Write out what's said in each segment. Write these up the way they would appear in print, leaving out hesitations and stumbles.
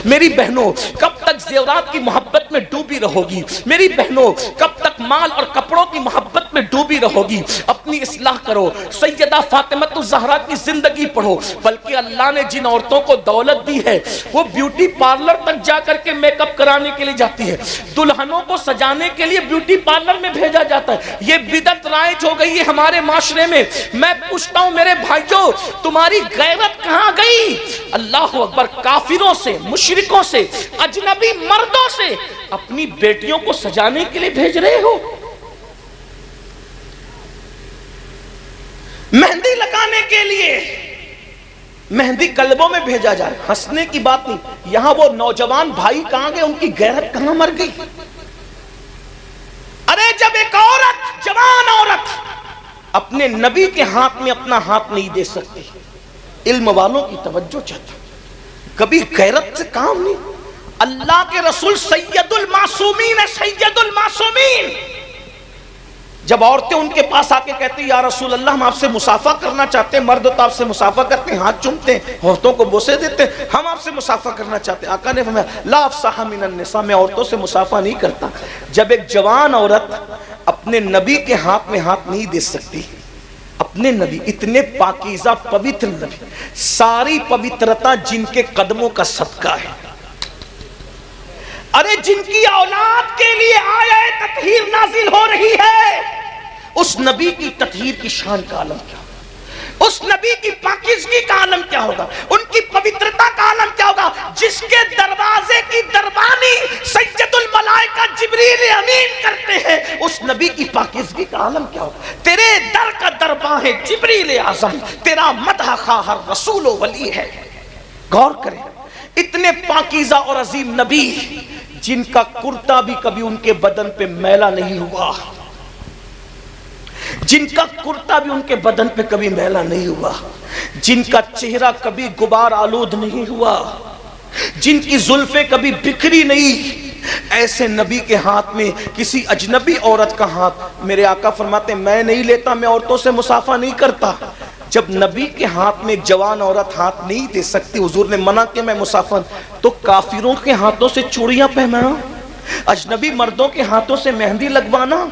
میری بہنوں کب تک زیورات کی محبت میں ڈوبی رہو گی؟ میری بہنوں کب تک مال اور کپڑوں کی محبت میں ڈوبی رہو گی؟ اپنی اصلاح کرو، سیدہ فاطمہ الزہرا کی زندگی پڑھو۔ بلکہ اللہ نے جن عورتوں کو دولت دی ہے وہ بیوٹی پارلر تک جا کر کے میک اپ کرانے کے لیے جاتی ہے، دلہنوں کو سجانے کے لیے بیوٹی پارلر میں بھیجا جاتا ہے۔ یہ بدعت رائج ہو گئی ہے ہمارے معاشرے میں۔ میں پوچھتا ہوں میرے بھائیوں، تمہاری غیرت کہاں گئی؟ اللہ اکبر، کافروں سے، مشرکوں سے، اجنبی مردوں سے اپنی بیٹیوں کو سجانے کے لیے بھیج رہے ہو۔ مہندی لگانے کے لیے مہندی قلبوں میں بھیجا جائے، ہنسنے کی بات نہیں۔ یہاں وہ نوجوان بھائی کہاں گئے؟ ان کی غیرت کہاں مر گئی؟ ارے جب ایک عورت، جوان عورت اپنے نبی کے ہاتھ میں اپنا ہاتھ نہیں دے سکتی، علم والوں کی توجہ چاہتا، کبھی غیرت سے کام نہیں۔ اللہ کے رسول سید المعصومین ہے، سید المعصومین۔ جب عورتیں ان کے پاس آ کے کہتی یا رسول اللہ ہم آپ سے مصافحہ کرنا چاہتے ہیں، مرد تو آپ سے مصافحہ کرتے ہیں، ہاتھ چومتے ہیں، عورتوں کو بوسے دیتے ہیں، ہم آپ سے مصافحہ کرنا چاہتے ہیں، آقا نے فرمایا لا افصح من النساء، میں عورتوں سے مصافحہ نہیں کرتا۔ جب ایک جوان عورت اپنے نبی کے ہاتھ میں ہاتھ نہیں دے سکتی، اپنے نبی اتنے پاکیزہ پوتر نبی، ساری پوترتا جن کے قدموں کا صدقہ ہے، ارے جن کی اولاد کے لیے آیہ تطہیر نازل ہو رہی ہے، اس نبی کی تطہیر کی شان کا عالم کیا ہوگا؟ اس نبی کی پاکیزگی کا عالم کیا ہوگا؟ ان کی پوترتا کا عالم کیا ہوگا؟ جس کے دروازے کی دربانی سید الملائکہ جبریل امین کرتے ہیں، اس نبی کی پاکیزگی کا عالم کیا ہوگا؟ تیرے در کا درباں ہے جبریل اعظم، تیرا مدح خواہ ہر رسول و ولی ہے۔ غور کریں، اتنے پاکیزہ اور عظیم نبی جن کا کرتا بھی کبھی ان کے بدن پہ میلا نہیں ہوا، جن کا کرتا بھی ان کے بدن پہ کبھی میلا نہیں ہوا، جن کا چہرہ کبھی غبار آلود نہیں ہوا، جن کی زلفیں کبھی بکھری نہیں، ایسے نبی کے ہاتھ میں کسی اجنبی عورت کا ہاتھ، میرے آقا فرماتے ہیں میں نہیں لیتا، میں عورتوں سے مصافحہ نہیں کرتا۔ جب نبی کے ہاتھ میں ایک جوان عورت ہاتھ نہیں دے سکتی، حضور نے منع کہ میں مصافحہ، تو کافروں کے ہاتھوں سے چوڑیاں پہنانا، اجنبی مردوں کے ہاتھوں سے مہندی لگوانا،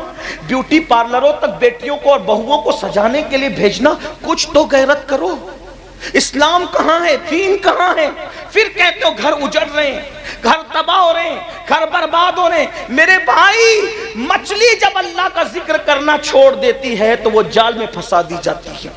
بیوٹی پارلروں تک بیٹیوں کو اور بہووں کو سجانے کے لیے بھیجنا، کچھ تو غیرت کرو۔ اسلام کہاں ہے؟ دین کہاں ہے؟ پھر کہتے ہو گھر اجڑ رہے ہیں، گھر تباہ ہو رہے ہیں، گھر برباد ہو رہے ہیں۔ میرے بھائی، مچھلی جب اللہ کا ذکر کرنا چھوڑ دیتی ہے تو وہ جال میں پھنسا دی جاتی ہے،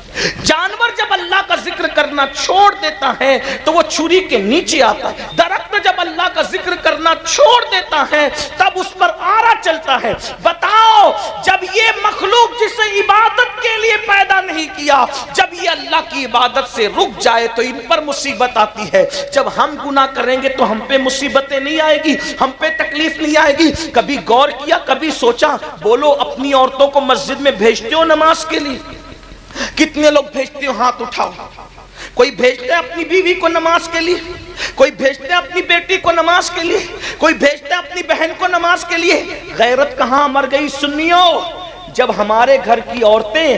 جانور جب اللہ کا ذکر کرنا چھوڑ دیتا ہے تو وہ چھری کے نیچے آتا ہے، درخت جب اللہ کا ذکر کرنا چھوڑ دیتا ہے تب اس پر آرا چلتا ہے۔ بتاؤ، جب یہ مخلوق جسے عبادت کے لیے پیدا نہیں کیا، جب یہ اللہ کی عبادت سے رک جائے تو ان پر مصیبت آتی ہے۔ جب ہم گناہ کریں گے تو ہم پہ مصیبتیں نہیں آئے گی، ہم پہ تکلیف نہیں آئے گی۔ کبھی غور کیا، کبھی سوچا؟ بولو، اپنی عورتوں کو مسجد میں بھیجتے ہو نماز کے لیے؟ کتنے لوگ بھیجتے ہو؟ ہاتھ اٹھاؤ۔ کوئی بھیجتے ہیں اپنی بیوی کو نماز کے لیے، کوئی بھیجتے ہیں اپنی بیٹی کو نماز کے لیے، کوئی بھیجتے ہیں اپنی بہن کو نماز کے لیے۔ غیرت کہاں مر گئی سنیو؟ جب ہمارے گھر کی عورتیں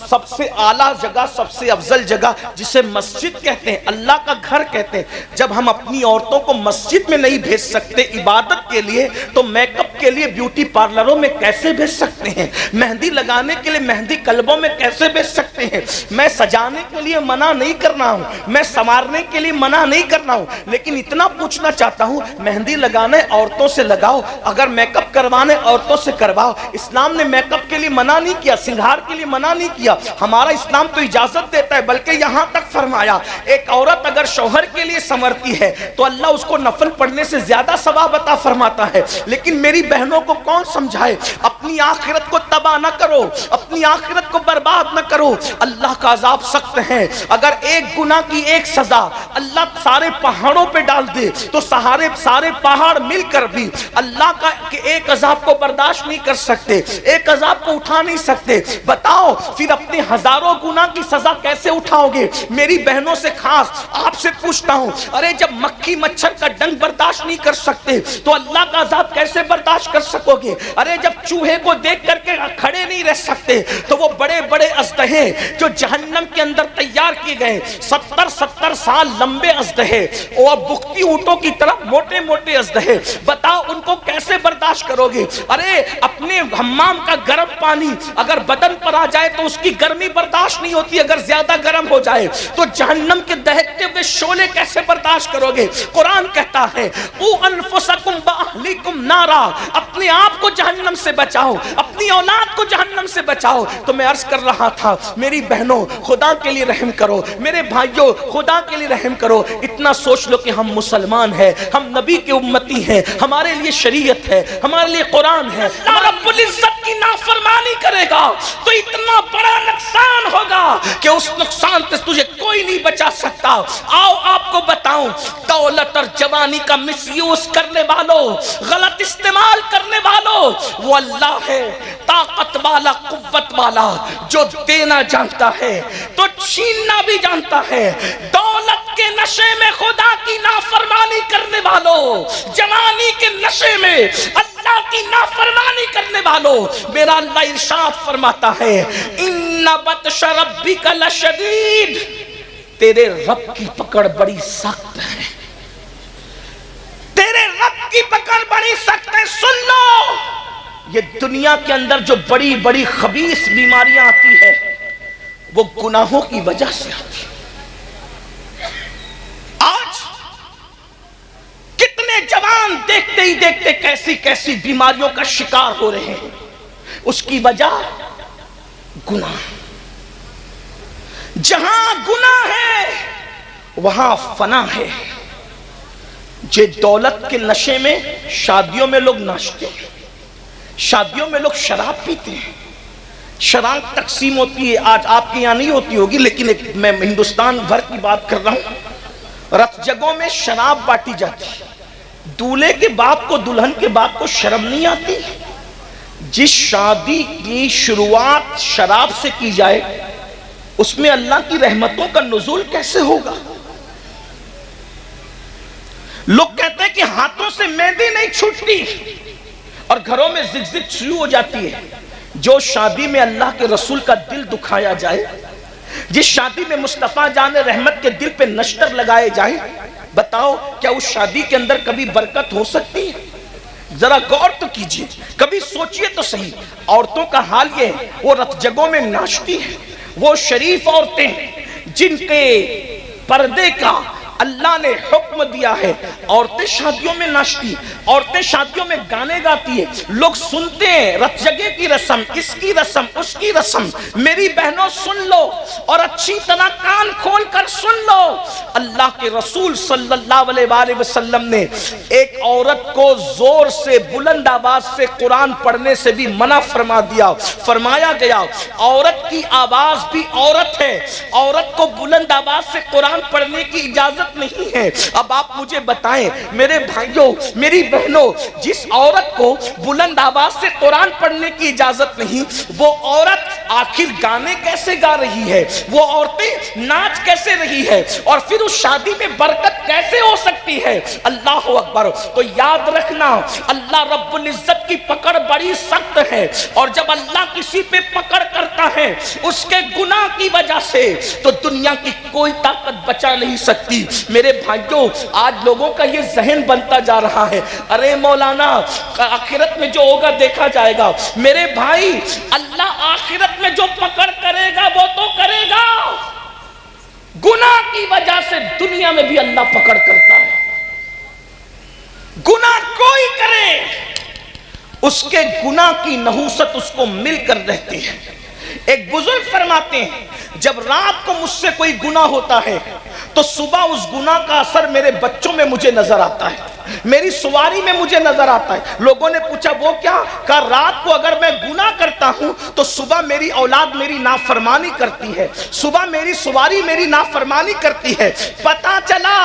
سب سے اعلیٰ جگہ، سب سے افضل جگہ جسے مسجد کہتے ہیں، اللہ کا گھر کہتے ہیں، جب ہم اپنی عورتوں کو مسجد میں نہیں بھیج سکتے عبادت کے لیے تو میک اپ کے لیے بیوٹی پارلروں میں کیسے بھیج سکتے ہیں؟ مہندی لگانے کے لیے مہندی قلبوں میں کیسے بھیج سکتے ہیں؟ میں سجانے کے لیے منع نہیں کرنا ہوں، میں سنوارنے کے لیے منع نہیں کرنا ہوں، لیکن اتنا پوچھنا چاہتا ہوں، مہندی لگانے عورتوں سے لگاؤ، اگر میک اپ کروانے عورتوں سے کرواؤ۔ اسلام نے میک اپ کے لیے منع نہیں کیا، سنگھار کے لیے منع نہیں کیا، ہمارا اسلام تو اجازت دیتا ہے، بلکہ یہاں تک فرمایا ایک عورت اگر شوہر کے لیے سنورتی ہے تو اللہ اس کو نفل پڑھنے سے زیادہ ثواب عطا فرماتا ہے۔ لیکن میری بہنوں کو کون سمجھائے؟ اپنی آخرت کو تباہ نہ کرو، اپنی آخرت کو برباد نہ کرو، اللہ کا عذاب سخت ہے۔ اگر ایک گناہ کی ایک سزا اللہ سارے پہاڑوں پہ ڈال دے تو سارے پہاڑ مل کر بھی اللہ کا ایک عذاب کو برداشت نہیں کر سکتے، ایک عذاب کو اٹھا نہیں سکتے۔ بتاؤ پھر اپنے ہزاروں گناہ کی سزا کیسے اٹھاؤ گے؟ میری بہنوں سے خاص آپ سے پوچھتا ہوں، ارے جب مکھی مچھر کا ڈنگ برداشت نہیں کر سکتے تو اللہ کا عذاب کیسے برداشت برداشت کر سکو گے؟ ارے جب چوہے کو دیکھ کر کے کھڑے نہیں رہ سکتے تو وہ بڑے بڑے اژدہے جو جہنم کے اندر تیار کیے گئے 70 سال لمبے اژدہے اور بکتی اونٹوں کی طرح موٹے موٹے اژدہے، بتاؤ ان کو کیسے برداشت کرو گے؟ ارے اپنے حمام کا گرم پانی اگر بدن پر آ جائے تو اس کی گرمی برداشت نہیں ہوتی، اگر زیادہ گرم ہو جائے تو جہنم کے دہکتے ہوئے شعلے کیسے برداشت کرو گے؟ قرآن کہتا ہے او انفسکم واہلیکم نارا، اپنے آپ کو جہنم سے بچاؤ، اپنی اولاد کو جہنم سے بچاؤ۔ تو میں عرض کر رہا تھا میری بہنوں خدا کے لیے رحم کرو، میرے بھائیوں خدا کے لیے رحم کرو، اتنا سوچ لو کہ ہم مسلمان ہیں، ہم نبی کے امتی ہیں، ہمارے لیے شریعت ہے، ہمارے لیے قرآن ہے۔ اللہ رب العزت کی نافرمانی کرے گا تو اتنا بڑا نقصان ہوگا کہ اس نقصان سے تجھے کوئی نہیں بچا سکتا۔ آؤ آپ کو بتاؤں، دولت اور جوانی کا مس یوز کرنے والوں، غلط استعمال کرنے والوں، وہ اللہ ہے طاقت والا، قوت والا، جو دینا جانتا ہے تو چھیننا بھی جانتا ہے۔ دولت کے نشے میں خدا کی نافرمانی کرنے والوں، جوانی کے نشے میں اللہ کی نافرمانی کرنے والوں، میرا اللہ ارشاد فرماتا ہے ان بطش ربک لشدید، تیرے رب کی پکڑ بڑی سخت ہے، تیرے رب کی پکڑ بڑی سخت ہے۔ سن لو، یہ دنیا کے اندر جو بڑی بڑی خبیث بیماریاں آتی ہے وہ گناہوں کی وجہ سے آتی ہے۔ آج کتنے جوان دیکھتے ہی دیکھتے کیسی کیسی بیماریوں کا شکار ہو رہے ہیں، اس کی وجہ گناہ۔ جہاں گناہ ہے وہاں فنا ہے۔ جو دولت کے نشے میں شادیوں میں لوگ ناچتے ہیں، شادیوں میں لوگ شراب پیتے ہیں، شراب تقسیم ہوتی ہے، آج آپ کے یہاں نہیں ہوتی ہوگی لیکن میں ہندوستان بھر کی بات کر رہا ہوں، رت جگہوں میں شراب بانٹی جاتی ہے۔ دولہے کے باپ کو، دلہن کے باپ کو شرم نہیں آتی؟ جس شادی کی شروعات شراب سے کی جائے اس میں اللہ کی رحمتوں کا نزول کیسے ہوگا؟ لوگ کہتے ہیں کہ ہاتھوں سے مہندی نہیں چھوٹتی اور گھروں میں زگزگ شروع ہو جاتی ہے۔ جو شادی میں اللہ کے رسول کا دل دکھایا جائے، جس شادی میں مصطفیٰ جان رحمت کے دل پہ نشتر لگائے جائیں، بتاؤ کیا اس شادی کے اندر کبھی برکت ہو سکتی ہے؟ ذرا غور تو کیجئے، کبھی سوچئے تو صحیح۔ عورتوں کا حال یہ ہے، وہ رت جگہوں میں ناچتی ہیں، وہ شریف عورتیں جن کے پردے کا اللہ نے حکم دیا ہے، عورتیں شادیوں میں ناچتی، عورتیں شادیوں میں گانے گاتی ہیں، لوگ سنتے ہیں رت جگہ کی رسم، اس کی رسم، اس کی رسم۔ میری بہنوں سن لو اور اچھی طرح کان کھول کر سن لو، اللہ کے رسول صلی اللہ علیہ وآلہ وسلم نے ایک عورت کو زور سے بلند آواز سے قرآن پڑھنے سے بھی منع فرما دیا۔ فرمایا گیا عورت کی آواز بھی عورت ہے، عورت کو بلند آواز سے قرآن پڑھنے کی اجازت نہیں ہے۔ اب آپ مجھے بتائیں میرے بھائیوں، میری بہنوں، جس عورت کو بلند آواز سے قرآن پڑھنے کی اجازت نہیں، وہ عورت آخر گانے کیسے گا رہی ہے؟ وہ عورتیں ناچ کیسے رہی ہے؟ اور پھر اس شادی میں برکت کیسے ہو سکتی ہے؟ اللہ اکبر۔ تو یاد رکھنا اللہ رب العزت کی پکڑ بڑی سخت ہے، اور جب اللہ کسی پہ پکڑ کرتا ہے اس کے گناہ کی وجہ سے تو دنیا کی کوئی طاقت بچا نہیں سکتی۔ میرے بھائیوں، آج لوگوں کا یہ ذہن بنتا جا رہا ہے، ارے مولانا آخرت میں جو ہوگا دیکھا جائے گا۔ میرے بھائی، اللہ آخرت میں جو پکڑ کرے گا وہ تو کرے گا، گناہ کی وجہ سے دنیا میں بھی اللہ پکڑ کرتا ہے۔ گناہ کوئی کرے اس کے گناہ کی نحوست اس کو مل کر رہتی ہے۔ ایک بزرگ فرماتے ہیں جب رات کو مجھ سے کوئی گناہ ہوتا ہے تو صبح اس گناہ کا اثر میرے بچوں میں مجھے نظر آتا ہے، میری سواری میں مجھے نظر آتا ہے۔ لوگوں نے پوچھا وہ کیا؟ کہا رات کو اگر میں گناہ کرتا ہوں تو صبح میری اولاد میری نافرمانی کرتی ہے، صبح میری سواری میری نافرمانی کرتی ہے۔ پتا چلا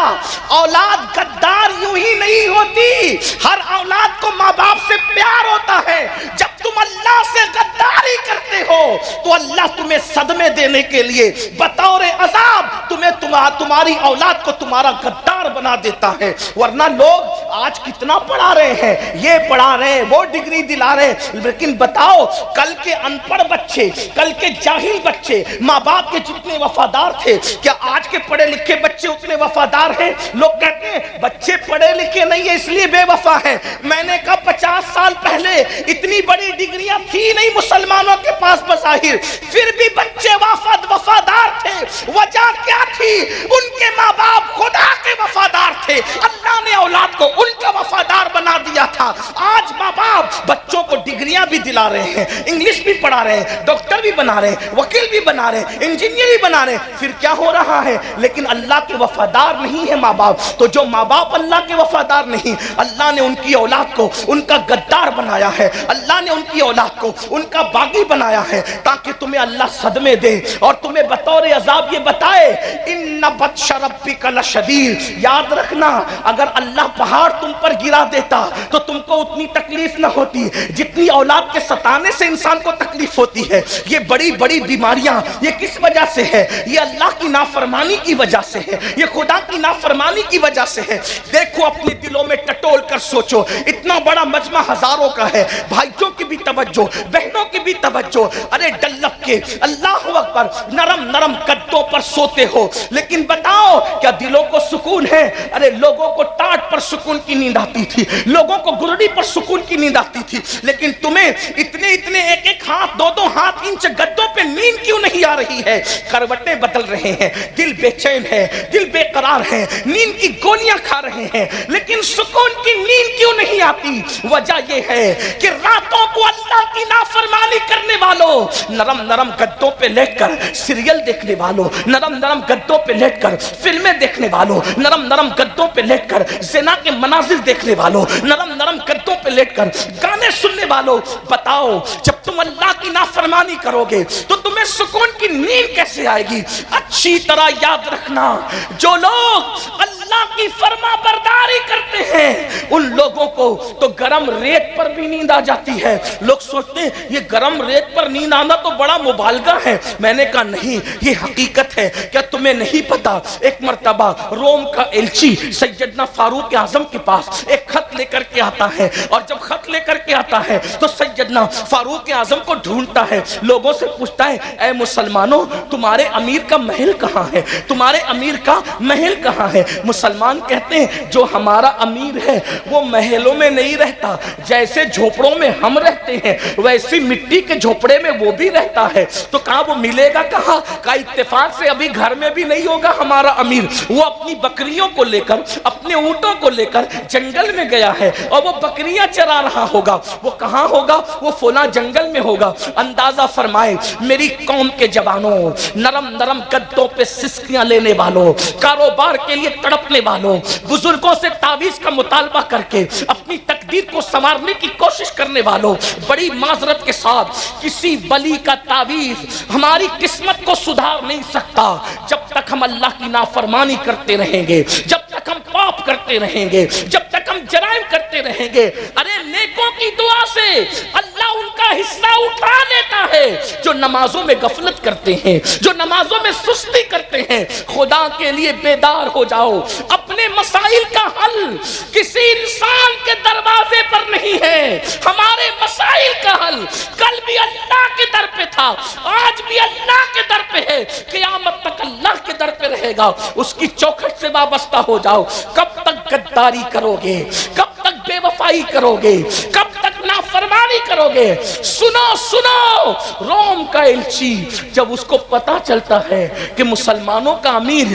اولاد غدار یوں ہی نہیں ہوتی، ہر اولاد کو ماں باپ سے پیار ہوتا ہے۔ جب تم اللہ سے غداری کرتے ہو تو اللہ تمہیں صدمے دینے کے لیے بطور عذاب تمہیں تمہاری اولاد کو تمہارا غدار بنا دیتا ہے۔ ورنہ لوگ آج کتنا پڑھا رہے ہیں، یہ پڑھا رہے ہیں، وہ ڈگری دلا رہے ہیں، لیکن بتاؤ کل کے ان پڑھ بچے، کل کے جاہل بچے ماں باپ کے جتنے وفادار تھے، کیا آج کے پڑھے لکھے بچے اتنے وفادار ہیں؟ لوگ کہتے ہیں بچے پڑھے لکھے نہیں ہیں اس لیے بے وفا ہیں۔ میں نے کہا 50 سال پہلے اتنی بڑی ڈگریاں تھی نہیں مسلمانوں کے پاس بظاہر، پھر بھی بچے وفادار تھے۔ وجہ کیا تھی؟ ان کے ماں باپ خدا کے وفادار تھے، اللہ نے اولاد کو ان کا وفادار بنا دیا تھا۔ آج ماں باپ بچوں کو ڈگریاں بھی دلا رہے ہیں، انگلش بھی پڑھا رہے ہیں، ڈاکٹر بھی بنا رہے ہیں، وکیل بھی بنا رہے ہیں، انجینئر بھی بنا رہے ہیں، پھر کیا ہو رہا ہے؟ لیکن اللہ کے وفادار نہیں ہے ماں باپ۔ تو جو ماں باپ اللہ کے وفادار نہیں، اللہ نے ان کی اولاد کو ان کا غدار بنایا ہے، اللہ نے ان کی اولاد کو ان کا باغی بنایا ہے، تاکہ تمہیں اللہ صدمے دے اور تمہیں بطور عذاب یہ بتائے ان بطش ربک لشدید۔ یاد رکھنا اگر اللہ پہاڑ تم پر گرا دیتا تو تم کو اتنی تکلیف نہ ہوتی جتنی اولاد کے ستانے سے انسان کو تکلیف ہوتی ہے۔ یہ بڑی بڑی بیماریاں یہ کس وجہ سے ہے؟ یہ اللہ کی نافرمانی کی وجہ سے ہے، یہ خدا کی نافرمانی کی وجہ سے ہے۔ دیکھو اپنے دلوں میں ٹٹول کر سوچو، اتنا بڑا مجمع ہزاروں کا ہے، بھائیوں کی بھی توجہ، بہنوں کی بھی توجہ، ارے ڈلپ کے اللہ اکبر نرم نرم گدوں پر سوتے ہو، لیکن بتاؤ کیا دلوں کو سکون ہے؟ ارے لوگوں کو ٹاٹ پر سکون کی نیند آتی تھی، لوگوں کو گرڑی پر سکون کی نیند آتی تھی، لیکن تمہیں اتنے اتنے ایک ایک ہاتھ دو دو ہاتھ انچ گدوں پہ نیند کیوں نہیں آ رہی ہے؟ کروٹیں بدل رہے ہیں، دل بے چین ہے، دل بے قرار ہے، نیند کی گولیاں کھا رہے ہیں، لیکن سکون کی نیند کیوں نہیں آتی؟ وجہ یہ ہے کہ راتوں کو اللہ کی نافرمانی کرنے والوں، نرم نرم گدوں پہ لیٹ کر سیریل دیکھنے والوں، نرم نرم گدوں پہ لیٹ کر فلمیں دیکھنے والوں، نرم نرم گدوں پہ لیٹ کر زنا کے مناظر دیکھنے والوں، نرم نرم گدوں پہ لیٹ کر گانے سننے والوں، بتاؤ جب تم اللہ کی نافرمانی کرو گے تو تمہیں سکون کی نیند کیسے آئے گی؟ اچھی طرح یاد رکھنا، جو لوگ اللہ کی فرما برداری کرتے ہیں ان لوگوں کو تو گرم ریت پر بھی نیند آ جاتی ہے۔ لوگ سوچتے ہیں یہ گرم ریت پر نیند آنا تو بڑا مبالغہ ہے، میں نے کہا نہیں، یہ حقیقت ہے۔ کیا تمہیں نہیں پتا ایک مرتبہ روم کا ایلچی سیدنا فاروق اعظم کے پاس ایک خط لے کر کے آتا ہے، اور جب خط لے کر کے آتا ہے تو سیدنا فاروق اعظم کو ڈھونڈتا ہے، لوگوں سے پوچھتا ہے اے مسلمانوں تمہارے امیر کا محل کہاں ہے؟ تمہارے امیر کا محل کہاں ہے؟ مسلمان کہتے ہیں جو ہمارا امیر ہے وہ محلوں میں نہیں رہتا، جیسے جھوپڑوں میں ہم رہتے ہیں ویسی مٹی کے جھوپڑے میں وہ بھی رہتا ہے۔ تو کہا وہ ملے گا کہاں؟ کہا اتفاق سے ابھی گھر میں بھی نہیں ہوگا ہمارا امیر، وہ اپنی بکریوں کو لے کر اپنے اونٹوں کو لے کر جنگل میں گیا ہے اور وہ بکریاں چرا رہا ہوگا۔ وہ کہاں ہوگا؟ وہ فلاں جنگل میں ہوگا۔ اندازہ فرمائے میری قوم کے جوانوں، نرم نرم گدوں پہ سسکیاں لینے والوں، کاروبار کے لیے تڑپنے والوں، بزرگوں سے تعویذ کا مطالبہ کر کے اپنی تقدیر کو سنوارنے کی کوشش کرنے والوں، بڑی معذرت کے ساتھ کسی ولی کا تعویذ ہماری قسمت کو سدھار نہیں سکتا جب تک ہم اللہ کی نافرمانی کرتے رہیں گے، جب تک ہم پاپ کرتے رہیں گے، جب تک ہم جرائم کرتے رہیں گے۔ ارے نیکوں کی دعا سے اللہ ان کا حصہ اٹھا لیتا ہے جو نمازوں میں غفلت کرتے ہیں، جو نمازوں میں سستی کرتے ہیں۔ خدا کے لیے بیدار ہو جاؤ، اپنے مسائل کا حل کسی انسان کے دروازے پر نہیں ہے، ہمارے مسائل کا حل کل بھی اللہ کے در پہ تھا، آج بھی اللہ کے در پہ ہے، قیامت تک اللہ کے در پہ رہے گا۔ اس کی چوکھٹ سے وابستہ ہو جاؤ۔ کب تک غداری کرو گے؟ کب تک بے وفائی کرو گے؟ کب تک نافرمانی کرو گے؟ سنو سنو، روم کا ایلچی جب اس کو پتا چلتا ہے کہ مسلمانوں کا امیر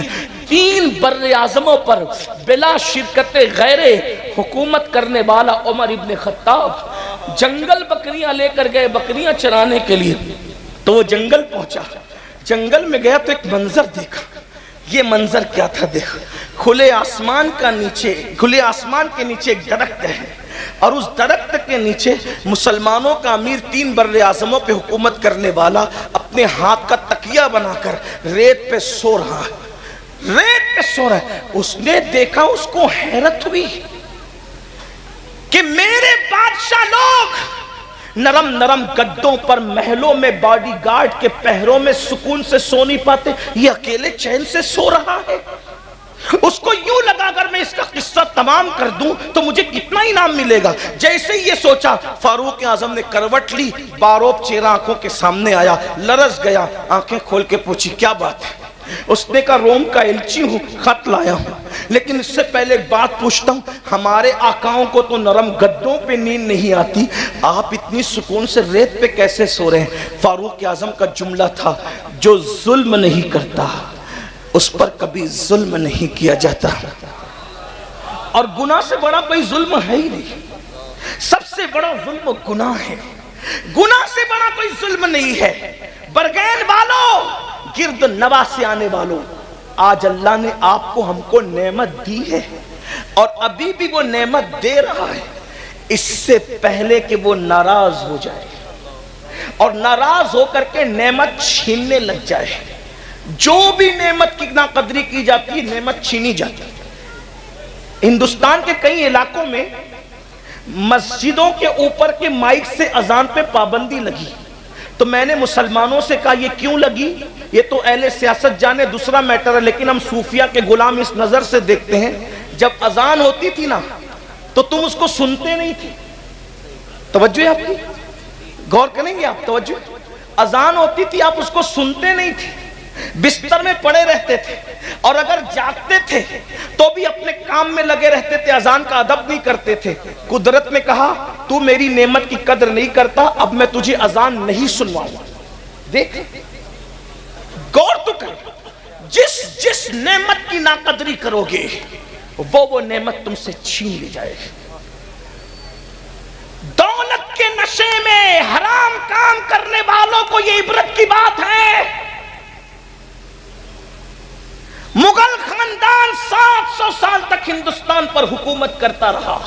3 بر اعظموں پر بلا شرکت غیر حکومت کرنے والا عمر ابن خطاب جنگل بکریاں لے کر گئے بکریاں چرانے کے لیے، تو وہ جنگل پہنچا، جنگل میں گیا تو ایک منظر دیکھا۔ یہ منظر کیا تھا؟ دیکھ، کھلے آسمان کے نیچے ایک درخت ہے، اور اس درخت کے نیچے مسلمانوں کا امیر 3 بر اعظموں پہ حکومت کرنے والا اپنے ہاتھ کا تکیہ بنا کر ریت پہ سو رہا ہے، ریت پہ سو رہا ہے۔ اس نے دیکھا، اس کو حیرت ہوئی کہ میرے بادشاہ لوگ نرم نرم گدوں پر محلوں میں باڈی گارڈ کے پہروں میں سکون سے سو نہیں پاتے، یہ اکیلے چین سے سو رہا ہے۔ اس کو یوں لگا اگر میں اس کا قصہ تمام کر دوں تو مجھے کتنا انعام ملے گا. جیسے ہی یہ سوچا فاروق اعظم نے کروٹ لی, باروب چہرہ آنکھوں کے سامنے آیا, لرز گیا, آنکھیں کھول کے پوچھی کیا بات ہے؟ اس نے کہا روم کا ایلچی ہوں, خط لایا ہوں, لیکن اس سے پہلے ایک بات پوچھتا ہوں, ہمارے آقاؤں کو تو نرم گدوں پہ نیند نہیں آتی, آپ اتنی سکون سے ریت پہ کیسے سو رہے ہیں؟ فاروق اعظم کا جملہ تھا جو ظلم نہیں کرتا اس پر کبھی ظلم نہیں کیا جاتا. اور گناہ سے بڑا کوئی ظلم ہے ہی نہیں. سب سے بڑا ظلم گناہ ہے, گناہ سے بڑا کوئی ظلم نہیں ہے. برگین والوں, گرد نواح سے آنے والوں, آج اللہ نے آپ کو ہم کو نعمت دی ہے اور ابھی بھی وہ نعمت دے رہا ہے. اس سے پہلے کہ وہ ناراض ہو جائے اور ناراض ہو کر کے نعمت چھیننے لگ جائے. جو بھی نعمت کی ناقدری کی جاتی ہے نعمت چھینی جاتی ہے. ہندوستان کے کئی علاقوں میں مسجدوں کے اوپر کے مائک سے اذان پہ پابندی لگی, تو میں نے مسلمانوں سے کہا یہ کیوں لگی؟ یہ تو اہل سیاست جانے, دوسرا میٹر ہے, لیکن ہم صوفیہ کے غلام اس نظر سے دیکھتے ہیں, جب اذان ہوتی تھی نا تو تم اس کو سنتے نہیں تھے. توجہ ہے آپ کی, غور کریں گے آپ, توجہ. اذان ہوتی تھی آپ اس کو سنتے نہیں تھے, بستر میں پڑے رہتے تھے, اور اگر جاگتے تھے تو بھی اپنے کام میں لگے رہتے تھے, اذان کا ادب نہیں کرتے تھے. قدرت نے کہا تو میری نعمت کی قدر نہیں کرتا, اب میں تجھے اذان نہیں سنواؤں گا. دیکھ, غور تو کر, جس نعمت کی ناقدری کرو گے وہ نعمت تم سے چھین لی جائے گی. دولت کے نشے میں حرام کام کرنے والوں کو یہ عبرت کی بات ہے. مغل خاندان 700 سال تک ہندوستان پر حکومت کرتا رہا.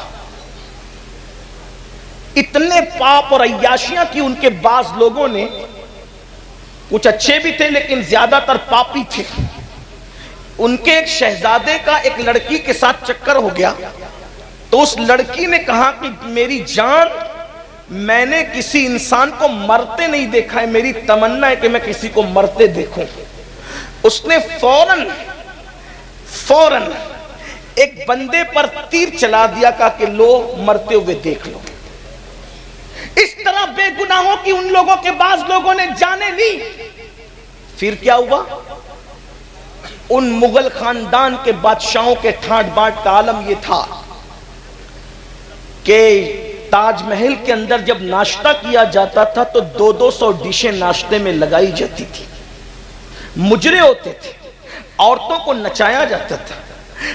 اتنے پاپ اور عیاشیاں کی ان کے بعض لوگوں نے, کچھ اچھے بھی تھے لیکن زیادہ تر پاپی تھے. ان کے ایک شہزادے کا ایک لڑکی کے ساتھ چکر ہو گیا, تو اس لڑکی نے کہا کہ میری جان, میں نے کسی انسان کو مرتے نہیں دیکھا ہے, میری تمنا ہے کہ میں کسی کو مرتے دیکھوں. اس نے فوراً ایک بندے پر تیر چلا دیا, کہا کہ لو مرتے ہوئے دیکھ لو. اس طرح بے گناہوں کی ان لوگوں کے بعض لوگوں نے جانیں لی. پھر کیا ہوا؟ ان مغل خاندان کے بادشاہوں کے ٹھاٹ باٹ کا عالم یہ تھا کہ تاج محل کے اندر جب ناشتہ کیا جاتا تھا تو 200 ڈشیں ناشتے میں لگائی جاتی تھی. مجرے ہوتے تھے, عورتوں کو نچایا جاتا تھا,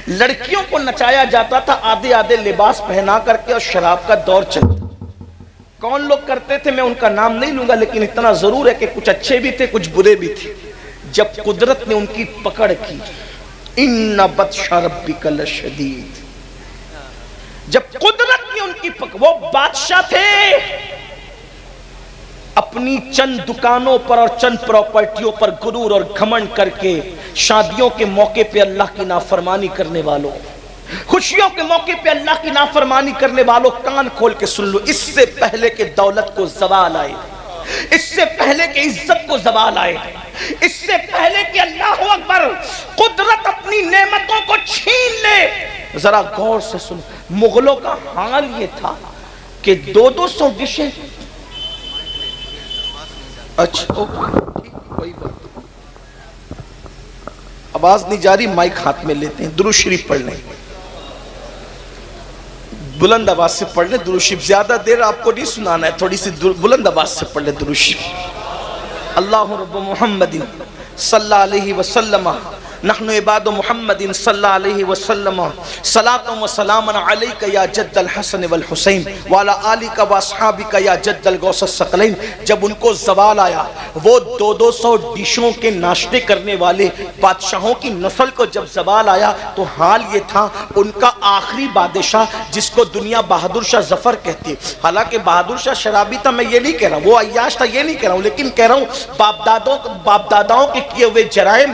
لڑکیوں کو نچایا جاتا تھا, آدھے آدھے لباس پہنا کر کے, اور شراب کا دور چلتا. کون لوگ کرتے تھے میں ان کا نام نہیں لوں گا, لیکن اتنا ضرور ہے کہ کچھ اچھے بھی تھے کچھ برے بھی تھے. جب قدرت نے ان کی پکڑ کی, ان بطش ربک لشدید, جب قدرت نے ان کی پکڑ, وہ بادشاہ تھے, اپنی چند دکانوں پر اور چند پراپرٹیوں پر غرور اور گھمنڈ کر کے شادیوں کے موقع پہ اللہ کی نافرمانی کرنے والوں, خوشیوں کے موقع پہ اللہ کی نافرمانی کرنے والوں, کان کھول کے سن لو. اس سے پہلے کہ دولت کو زوال آئے, اس سے پہلے کہ عزت کو زوال آئے, اس سے پہلے کہ اللہ اکبر قدرت اپنی نعمتوں کو چھین لے, ذرا غور سے سن. مغلوں کا حال یہ تھا کہ 200 ڈشیں. اچھا کوئی بات, آواز نہیں جاری, مائک ہاتھ میں لیتے ہیں, درود شریف پڑھ لیں, بلند آواز سے پڑھ لیں درود شریف. زیادہ دیر آپ کو نہیں سنانا ہے, تھوڑی سی بلند آواز سے پڑھ لیں درود شریف. اللہ رب محمد صلی اللہ علیہ وسلم, نحن عباد محمد صلی اللہ علیہ وسلم, صلاۃ و سلام علیک یا جد الحسن والحسین وعلی آلک و اصحابک یا جد الغوث الثقلین. جب ان کو زوال آیا, وہ 200 ڈشوں کے ناشتے کرنے والے بادشاہوں کی نسل کو جب زوال آیا, تو حال یہ تھا ان کا آخری بادشاہ جس کو دنیا بہادر شاہ ظفر کہتی ہے. حالانکہ بہادر شاہ شرابی تھا, میں یہ نہیں کہہ رہا ہوں, وہ عیاش تھا یہ نہیں کہہ رہا ہوں, لیکن کہہ رہا ہوں باپ داداؤں کے کیے ہوئے جرائم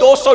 200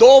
2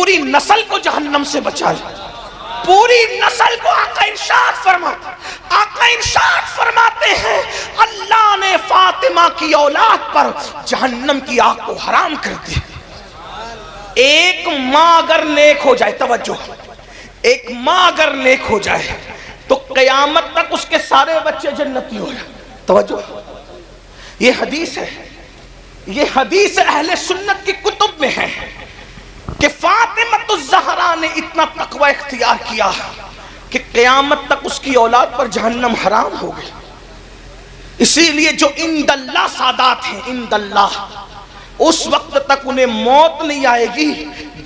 پوری نسل کو جہنم سے بچا لے، پوری نسل کو آقا ارشاد فرماتے ہیں اللہ نے فاطمہ کی اولاد پر جہنم کی آگ کو حرام کر دیا۔ ایک ماں اگر نیک ہو جائے، توجہ، ایک ماں اگر نیک ہو جائے تو قیامت تک اس کے سارے بچے جنتی ہو جائیں۔ توجہ، یہ حدیث ہے، یہ حدیث اہل سنت کی کتب میں ہے کہ فاطمہ الزہرا نے اتنا تقوی اختیار کیا کہ قیامت تک اس کی اولاد پر جہنم حرام ہو گئی۔ اسی لیے جو عند اللہ سادات ہیں، عند اللہ، اس وقت تک انہیں موت نہیں آئے گی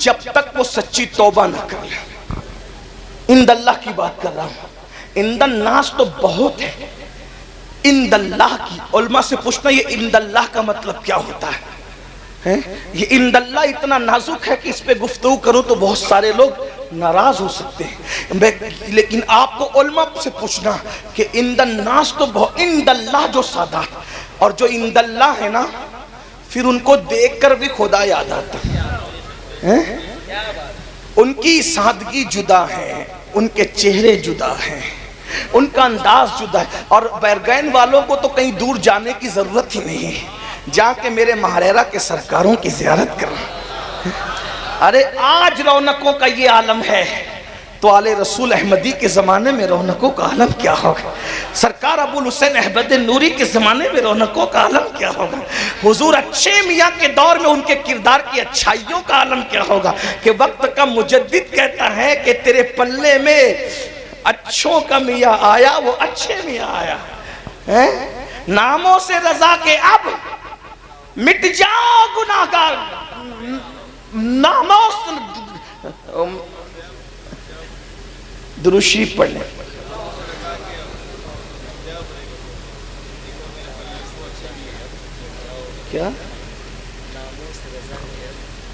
جب تک وہ سچی توبہ نہ کر لیں۔ عند اللہ کی بات کر رہا ہوں، عند الناس تو بہت ہے، عند اللہ کی علماء سے پوچھنا یہ عند اللہ کا مطلب کیا ہوتا ہے؟ یہ عند اللہ اتنا نازک ہے کہ اس پہ گفتگو کروں تو بہت سارے لوگ ناراض ہو سکتے ہیں، لیکن آپ کو علماء سے پوچھنا کہ عند الناس تو بہت، عند اللہ جو سادات، اور جو عند اللہ ہے نا پھر ان کو دیکھ کر بھی خدا یاد آتا ہے۔ ان کی سادگی جدا ہے، ان کے چہرے جدا ہیں، ان کا انداز جدا ہے، اور بیرگین والوں کو تو کہیں دور جانے کی ضرورت ہی نہیں ہے، جا کے میرے مہریرہ کے سرکاروں کی زیارت کرنا۔ ارے آج رونقوں کا یہ عالم ہے تو آل رسول احمدی کے زمانے میں رونقوں کا عالم کیا ہوگا؟ سرکار ابو الحسین احمد نوری کے زمانے میں رونقوں کا عالم کیا ہوگا؟ حضور اچھے میاں کے دور میں ان کے کردار کی اچھائیوں کا عالم کیا ہوگا کہ وقت کا مجدد کہتا ہے کہ تیرے پلے میں اچھوں کا میاں آیا، وہ اچھے میاں آیا۔ ناموں سے رضا کے اب مٹ جاؤ گناہگار، ناموں سے درود شریف پڑھ لیں۔ کیا؟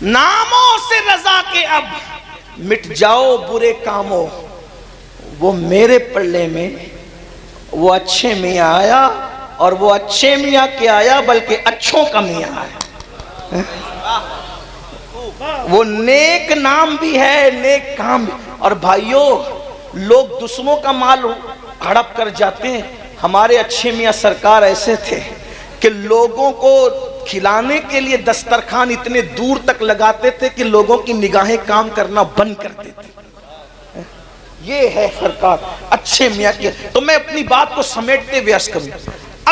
ناموں سے رضا کے اب مٹ جاؤ برے کاموں، وہ میرے پلے میں وہ اچھے میاں آیا، اور وہ اچھے میاں کیا آیا بلکہ اچھوں کا میاں آیا۔ وہ نیک نام بھی ہے، نیک کام بھی۔ اور بھائیوں، لوگ دوسروں کا مال ہڑپ کر جاتے ہیں، ہمارے اچھے میاں سرکار ایسے تھے کہ لوگوں کو کھلانے کے لیے دسترخوان اتنے دور تک لگاتے تھے کہ لوگوں کی نگاہیں کام کرنا بند کر دیتی۔ یہ ہے سرکار اچھے میاں کی۔ تو میں اپنی بات کو سمیٹتے ہوئے عرض کروں،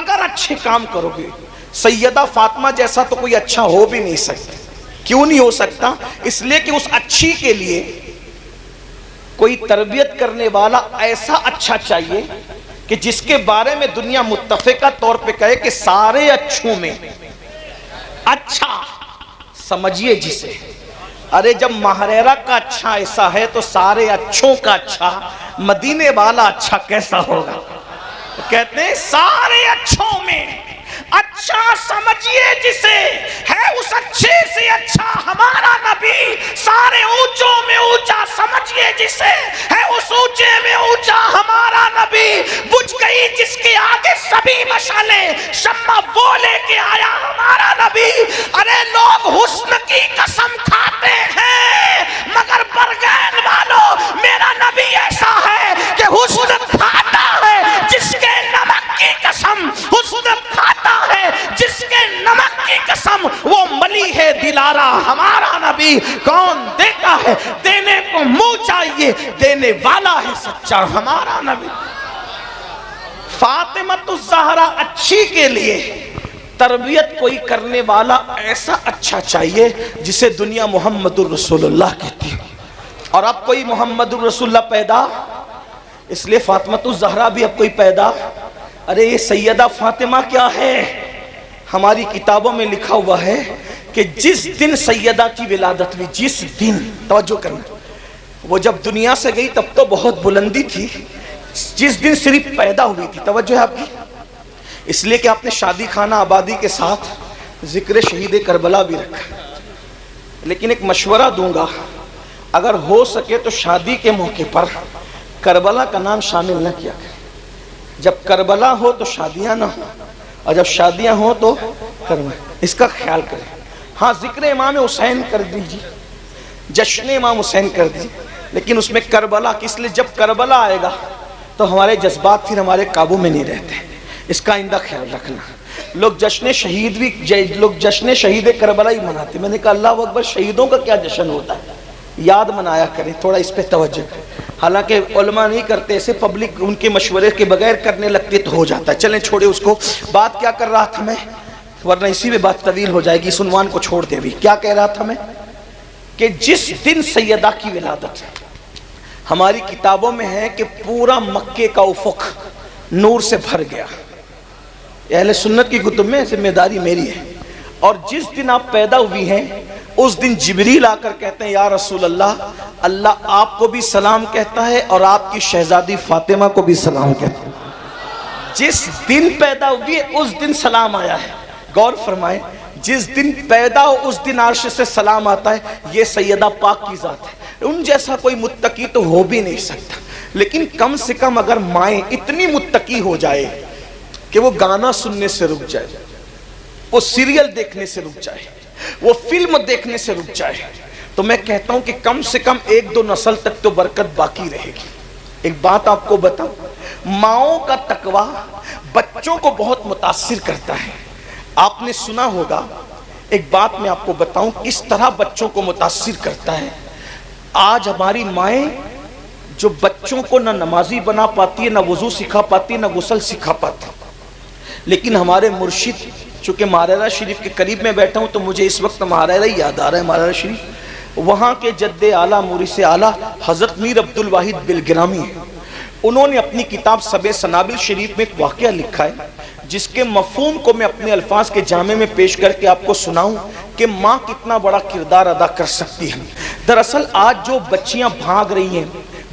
اگر اچھے کام کرو گے، سیدہ فاطمہ جیسا تو کوئی اچھا ہو بھی نہیں سکتا۔ کیوں نہیں ہو سکتا؟ اس لیے کہ اس اچھی کے لیے کوئی تربیت کرنے والا ایسا اچھا چاہیے کہ جس کے بارے میں دنیا متفقہ طور پہ کہے کہ سارے اچھوں میں اچھا سمجھیے جسے۔ ارے جب مہریرہ کا اچھا ایسا ہے تو سارے اچھوں کا اچھا مدینے والا اچھا کیسا ہوگا؟ کہتے ہیں سارے اچھوں میں اچھا سمجھیے جسے، ہے اس اچھے سے اچھا ہمارا نبی، سارے اونچوں میں اونچا سمجھیے جسے، ہے اس اونچے میں اونچا ہمارا نبی، بجھ گئی جس کے آگے سبھی مشعلیں، شمع وہ لے کے آیا ہمارا نبی۔ ارے لوگ حسن کی قسم کھاتے ہیں مگر برگین والوں، میرا نبی ایسا ہے کہ حسن کھاتا ہے جس کے نمک کی قسم، حسن کھاتا ہے جس کے نمک کی قسم، وہ ملی ہے دلارا ہمارا نبی۔ کون دیتا ہے؟ دینے کو منہ چاہیے، دینے والا ہے سچا ہمارا نبی۔ فاطمہ الزہرا اچھی کے لیے تربیت کوئی کرنے والا ایسا اچھا چاہیے جسے دنیا محمد الرسول اللہ کہتی ہے۔ اور اب کوئی محمد الرسول اللہ پیدا، اس لیے فاطمہ الزہرا بھی اب کوئی پیدا۔ ارے یہ سیدہ فاطمہ کیا ہے؟ ہماری کتابوں میں لکھا ہوا ہے کہ جس دن سیدہ کی ولادت ہوئی، جس دن، توجہ کرنا، وہ جب دنیا سے گئی تب تو بہت بلندی تھی، جس دن صرف پیدا ہوئی تھی، توجہ ہے آپ کی، اس لیے کہ آپ نے شادی خانہ آبادی کے ساتھ ذکر شہید کربلا بھی رکھا۔ لیکن ایک مشورہ دوں گا، اگر ہو سکے تو شادی کے موقع پر کربلا کا نام شامل نہ کیا کریں۔ جب کربلا ہو تو شادیاں نہ ہو، اور جب شادیاں ہو تو کربلا، اس کا خیال کریں۔ ہاں ذکر امام حسین کر دیجیے، جشن امام حسین کر دی، لیکن اس میں کربلا کس لیے؟ جب کربلا آئے گا تو ہمارے جذبات پھر ہمارے قابو میں نہیں رہتے، اس کا آئندہ خیال رکھنا۔ لوگ جشن شہید کربلا ہی مناتے، میں نے کہا اللہ اکبر، شہیدوں کا کیا جشن ہوتا ہے، یاد منایا کریں، تھوڑا اس پہ توجہ کریں۔ حالانکہ علماء نہیں کرتے ایسے، پبلک ان کے مشورے کے بغیر کرنے لگتے تو ہو جاتا ہے۔ چلیں چھوڑے اس کو، بات کیا کر رہا تھا میں، ورنہ اسی میں بات طویل ہو جائے گی، اس عنوان کو چھوڑ دے بھی۔ کیا کہہ رہا تھا میں کہ جس دن سیدہ کی ولادت، ہماری کتابوں میں ہے کہ پورا مکے کا افق نور سے بھر گیا، اہل سنت کی کتب میں ذمہ داری میری ہے، اور جس دن آپ پیدا ہوئی ہیں اس دن جبریل آ کر کہتے ہیں یا رسول اللہ، اللہ آپ کو بھی سلام کہتا ہے اور آپ کی شہزادی فاطمہ کو بھی سلام کہتا ہے۔ جس دن پیدا ہوئی ہے اس دن سلام آیا ہے، غور فرمائیں، جس دن پیدا ہو اس دن عرش سے سلام آتا ہے۔ یہ سیدہ پاک کی ذات ہے، ان جیسا کوئی متقی تو ہو بھی نہیں سکتا، لیکن کم سے کم اگر مائیں اتنی متقی ہو جائے کہ وہ گانا سننے سے رک جائے، وہ سیریل دیکھنے سے رک جائے، وہ فلم دیکھنے سے رک جائے، تو میں کہتا ہوں کہ کم سے کم 1-2 نسل تک تو برکت باقی رہے گی۔ ایک بات آپ کو بتاؤں، ماؤں کا تقوی بچوں کو بہت متاثر کرتا ہے۔ آپ نے سنا ہوگا، ایک بات میں آپ کو بتاؤں کس طرح بچوں کو متاثر کرتا ہے۔ آج ہماری مائیں جو بچوں کو نہ نمازی بنا پاتی ہے، نہ وضو سکھا پاتی ہے، نہ غسل سکھا پاتی، لیکن ہمارے مرشد، چونکہ مہاراجہ شریف کے قریب میں بیٹھا ہوں تو مجھے اس وقت مہاراجہ ہی یاد آ رہا ہے، مہاراجہ شریف، وہاں کے جد اعلیٰ مورث اعلیٰ حضرت میر عبدالواحد بلگرامی ہیں۔ انہوں نے اپنی کتاب سبع سنابل شریف میں ایک واقعہ لکھا ہے، جس کے مفہوم کو میں اپنے الفاظ کے جامع میں پیش کر کے آپ کو سناؤں کہ ماں کتنا بڑا کردار ادا کر سکتی ہے۔ دراصل آج جو بچیاں بھاگ رہی ہیں،